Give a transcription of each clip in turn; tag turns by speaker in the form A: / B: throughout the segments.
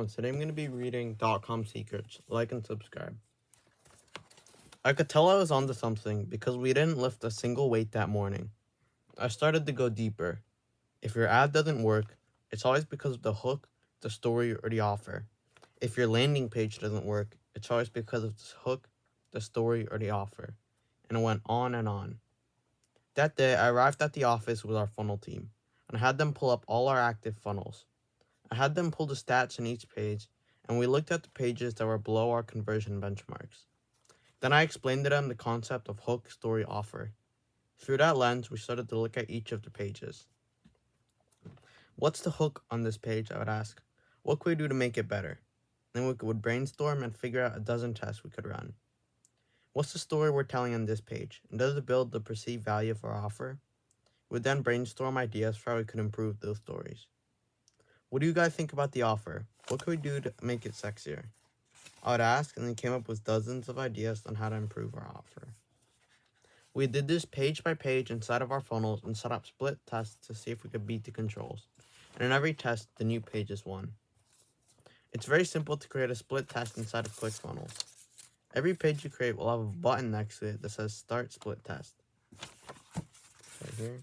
A: Today I'm going to be reading Dotcom secrets. Like and subscribe. I could tell I was onto something because we didn't lift a single weight that morning. I started to go deeper. If your ad doesn't work, it's always because of the hook, the story, or the offer. If your landing page doesn't work, it's always because of the hook, the story, or the offer. And it went on and on. That day, I arrived at the office with our funnel team, and I had them pull up all our active funnels. I had them pull the stats in each page, and we looked at the pages that were below our conversion benchmarks. Then I explained to them the concept of hook, story, offer. Through that lens, we started to look at each of the pages. What's the hook on this page? I would ask. What could we do to make it better? Then we would brainstorm and figure out a dozen tests we could run. What's the story we're telling on this page? And does it build the perceived value of our offer? We would then brainstorm ideas for how we could improve those stories. What do you guys think about the offer? What could we do to make it sexier? I would ask, and then came up with dozens of ideas on how to improve our offer. We did this page by page inside of our funnels and set up split tests to see if we could beat the controls. And in every test, the new pages won. It's very simple to create a split test inside of ClickFunnels. Every page you create will have a button next to it that says Start Split Test. Right here.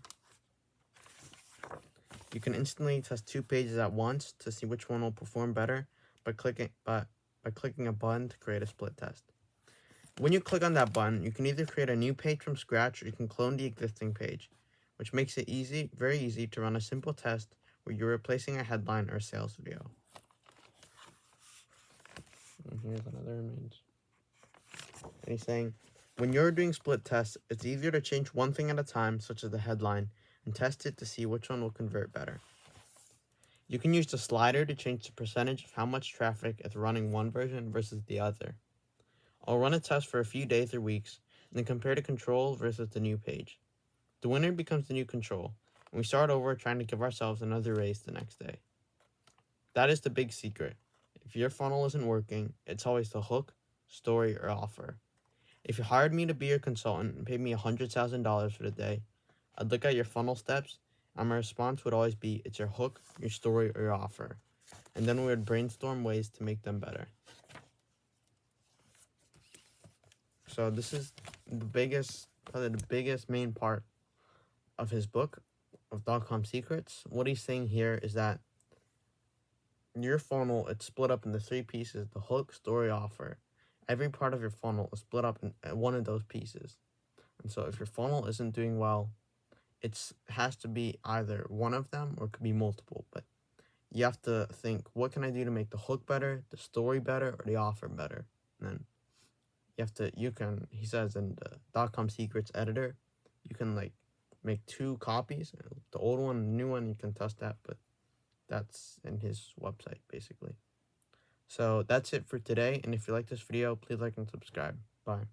A: You can instantly test two pages at once to see which one will perform better by clicking a button to create a split test. When you click on that button, you can either create a new page from scratch or you can clone the existing page, which makes it very easy to run a simple test where you're replacing a headline or a sales video. And here's another image. And he's saying, when you're doing split tests, it's easier to change one thing at a time, such as the headline, and test it to see which one will convert better. You can use the slider to change the percentage of how much traffic is running one version versus the other. I'll run a test for a few days or weeks, and then compare the control versus the new page. The winner becomes the new control, and we start over trying to give ourselves another raise the next day. That is the big secret. If your funnel isn't working, it's always the hook, story, or offer. If you hired me to be your consultant and paid me $100,000 for the day, I'd look at your funnel steps, and my response would always be, it's your hook, your story, or your offer. And then we would brainstorm ways to make them better. So this is probably the biggest main part of his book, of Dotcom Secrets. What he's saying here is that your funnel, it's split up into three pieces: the hook, story, offer. Every part of your funnel is split up in one of those pieces. And so if your funnel isn't doing well, it has to be either one of them or it could be multiple. But you have to think, what can I do to make the hook better, the story better, or the offer better? And then he says in the Dotcom Secrets editor, you can make two copies, the old one and the new one. You can test that, but that's in his website basically. So that's it for today, and if you like this video, please like and subscribe. Bye.